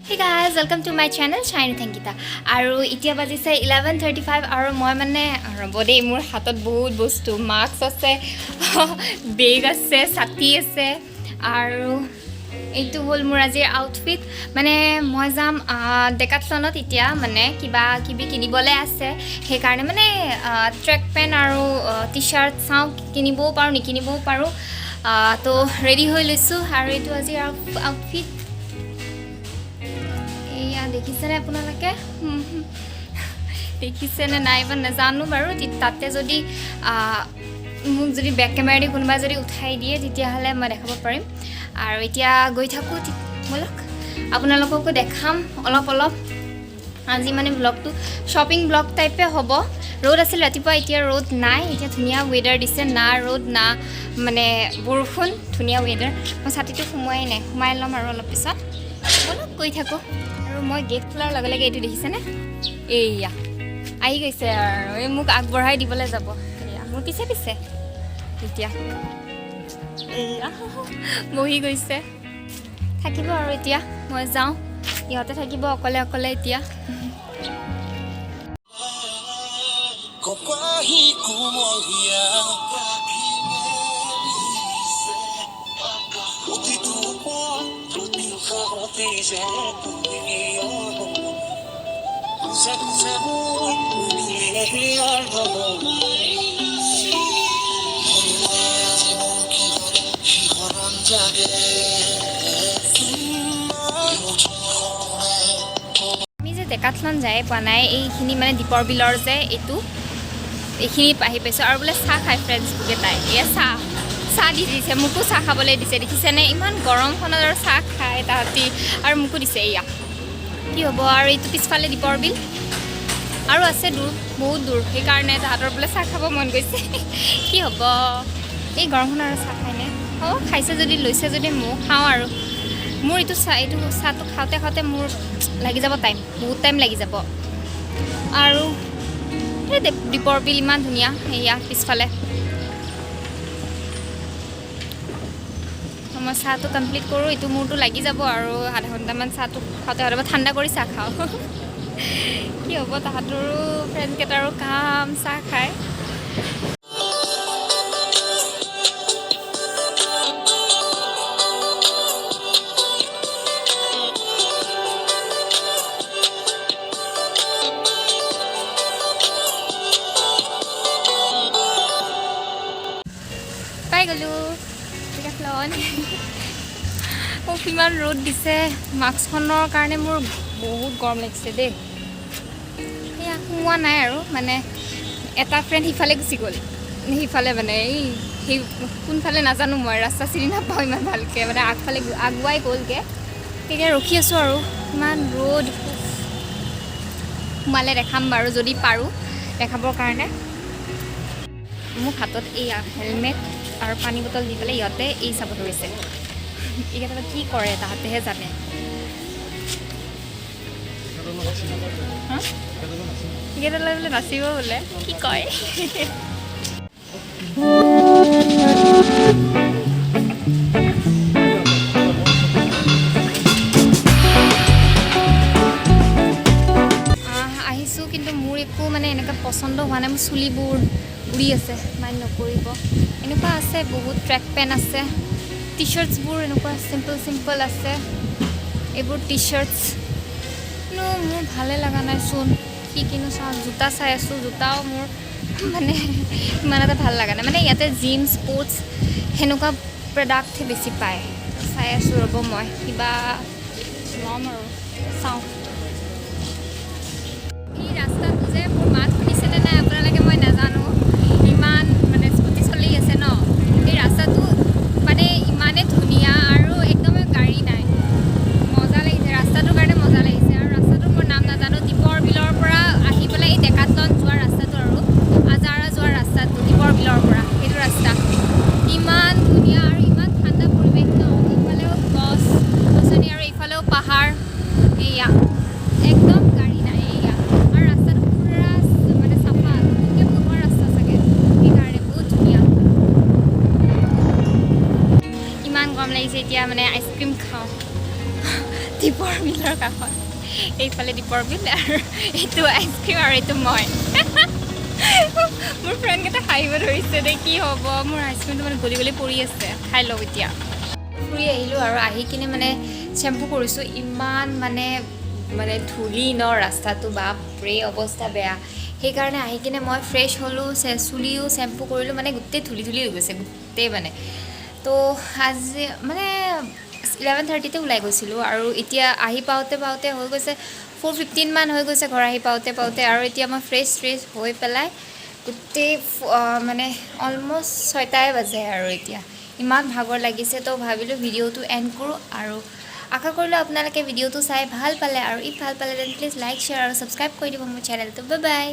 Hey guys, welcome to my channel Shiny Thankita. আৰু এতিয়া বাজিছে 11:35 আৰু মই মানে ৰবদে মোৰ হাতত বহুত বস্তু মাস্ক আছে বেগ আছে ছাতি আছে আৰু এইটো হ'ল মোৰ আজিৰ আউটফিট মানে মই যাম ডেকাথলনত এতিয়া মানে কিবা কিবি কিনিবলৈ আছে সেইকাৰণে মানে ট্ৰেক পেণ্ট আৰু টি-শাৰ্ট চাওঁ কিনিবও পাৰোঁ নিকিনিবও পাৰোঁ তো ৰেডি হৈ লৈছোঁ আৰু এইটো আজিৰ আউটফিট দেখিছেনে আপোনালোকে দেখিছেনে নাই বা নাজানো বাৰু তাতে যদি মোক যদি বেক কেমেৰা দি কোনোবা যদি উঠাই দিয়ে তেতিয়াহ'লে মই দেখাব পাৰিম আৰু এতিয়া গৈ থাকোঁ বলক আপোনালোককো দেখাম অলপ আজি মানে ব্লগটো শ্বপিং ব্লগ টাইপে হ'ব ৰ'দ আছিল ৰাতিপুৱা এতিয়া ৰ'দ নাই এতিয়া ধুনীয়া ৱেডাৰ দিছে না ৰ'দ না মানে বৰষুণ ধুনীয়া ৱেডাৰ মই ছাতিটো সোমাই ল'ম আৰু অলপ পিছত বলক গৈ থাকোঁ আৰু মই গেট খোলাৰ লগে লগে এইটো দেখিছেনে এইয়া আহি গৈছে আৰু এই মোক আগবঢ়াই দিবলৈ যাব এয়া মোৰ পিছে এতিয়া এইয়া বহি গৈছে থাকিব আৰু এতিয়া মই যাওঁ ইহঁতে থাকিব অকলে এতিয়া আমি যে ডেকাথলন যাই পোৱা নাই এইখিনি মানে দীপৰ বিলৰ যে এইখিনিত আহি পাইছোঁ আৰু বোলে চাহ খাই ফ্ৰেণ্ডছকেইটাই এয়া চাহ দি দিছে মোকো চাহ খাবলৈ দিছে দেখিছেনে ইমান গৰমখনত আৰু চাহ খায় তাহাঁতি আৰু মোকো দিছে এয়া কি হ'ব আৰু এইটো পিছফালে দীপৰ বিল আৰু আছে দূৰ বহুত দূৰ সেইকাৰণে তাহাঁতৰ বোলে চাহ খাব মন গৈছে কি হ'ব এই গৰমখনত আৰু চাহ খায়নে অঁ খাইছে যদি লৈছে যদি ময়ো খাওঁ আৰু মোৰ এইটো চাহটো খাওঁতে মোৰ লাগি যাব বহুত টাইম লাগি যাব আৰু এই দীপৰ বিল ইমান ধুনীয়া এয়া পিছফালে মই চাহটো কমপ্লিট কৰোঁ এইটো মোৰতো লাগি যাব আৰু আধা ঘণ্টামান চাহটো খাওঁতে ঠাণ্ডা কৰি চাহ খাওঁ কি হ'ব তাহাঁতৰো ফ্ৰেণ্ডকেইটাৰো কাম চাহ খায় পাই গ'লোঁ ডেকাথলন কিমান ৰ'দ দিছে মাস্কখনৰ কাৰণে মোৰ বহুত গৰম লাগিছে দেই সেয়া সোমোৱা নাই আৰু মানে এটা ফ্ৰেণ্ড সিফালে গুচি গ'ল সিফালে মানে সেই কোনফালে নাজানো মই ৰাস্তা চিনি নাপাওঁ ইমান ভালকৈ মানে আগুৱাই গ'লগৈ তেতিয়া ৰখি আছোঁ আৰু ইমান ৰ'দ সোমালে দেখাম বাৰু যদি পাৰোঁ দেখাবৰ কাৰণে মোক হাতত এইয়া হেলমেট আৰু পানী বটল দি পেলাই ইহঁতে এই চাব ধৰিছে এইকেইটা কি কৰে তাহাঁতেহে জানে এইকেইটা লৈ বোলে নাচিব বোলে কি কয় আহিছোঁ কিন্তু মোৰ একো মানে এনেকুৱা পচন্দ হোৱা নাই মোৰ চুলিবোৰ উৰি আছে মাইণ্ড নকৰিব এনেকুৱা আছে বহুত ট্ৰেক পেণ্ট আছে টি-শ্বাৰ্টছবোৰ এনেকুৱা চিম্পল আছে এইবোৰ টি-শ্বাৰ্টছ কিন্তু মোৰ ভালে লগা নাইচোন কি কিনো চাওঁ জোতা চাই আছোঁ জোতাও মোৰ মানে ইমান এটা ভাল লগা নাই মানে ইয়াতে জিম স্পৰ্টছ সেনেকুৱা প্ৰডাক্টহে বেছি পায় চাই আছোঁ ৰ'ব মই কিবা ল'ম আৰু চাওঁ এই ৰাস্তাটো যে মোৰ মাত শুনিছেনে নাই আপোনালোকে মই নাজানো ইমান মানে স্কুটি চলি আছে ন এই ৰাস্তাটো মানে ইমানেই ধুনীয়া আৰু একদমেই গাড়ী নাই মজা লাগিছে ৰাস্তাটোৰ কাৰণে মজা লাগিছে আৰু ৰাস্তাটোৰ মোৰ নাম নাজানো দীপৰ বিলৰ পৰা আহি পেলাই এই ডেকাথলন যোৱা ৰাস্তাটো আৰু আজাৰা যোৱা ৰাস্তাটো দীপৰ বিলৰ পৰা সেইটো ৰাস্তা ইমান ধুনীয়া আৰু ইমান ঠাণ্ডা পৰিৱেশ ন ইফালেও গছ গছনি আৰু ইফালেও পাহাৰ এয়া একদম গাড়ী নাই এয়া আৰু ৰাস্তাটো পুৰা মানে চাফা নতুনকৈ বনোৱা ৰাস্তা চাগে সেইকাৰণে বহুত ধুনীয়া ইমান গৰম লাগিছে এতিয়া মানে আইচক্ৰীম খাওঁ দীপৰ বিলৰ কাষত এইফালে দীপৰ বিল আৰু এইটো আইচক্ৰীম আৰু এইটো মই মোৰ ফ্ৰেণ্ডকেইটা হাঁহিব ধৰিছে দে কি হ'ব মোৰ আইচক্ৰীমটো মানে গলি গলি পৰি আছে খাই লওঁ এতিয়া ফুৰি আহিলোঁ আৰু আহি কিনে মানে শ্বেম্পু কৰিছোঁ ইমান মানে ধূলি ন ৰাস্তাটো বাপৰে অৱস্থা বেয়া সেইকাৰণে আহি কিনে মই ফ্ৰেছ হ'লোঁ চুলিও শ্বেম্পু কৰিলোঁ মানে গোটেই ধূলি হৈ গৈছে গোটেই মানে তো আজি মানে 11:30তে ওলাই গৈছিলোঁ আৰু এতিয়া আহি পাওঁতে হৈ গৈছে 4:15 মান হৈ গৈছে ঘৰ আহি পাওঁতে আৰু এতিয়া মই ফ্ৰেছ হৈ পেলাই গোটেই মানে অলমষ্ট 6টাই বাজে আৰু এতিয়া ইমান ভাগৰ লাগিছে তো ভাবিলোঁ ভিডিঅ'টো এণ্ড কৰোঁ আৰু আশা কৰিলোঁ আপোনালোকে ভিডিঅ'টো চাই ভাল পালে আৰু ভাল পালে দেন প্লিজ লাইক শ্বেয়াৰ আৰু ছাবস্ক্ৰাইব কৰি দিব মোৰ চেনেলটো বাই বাই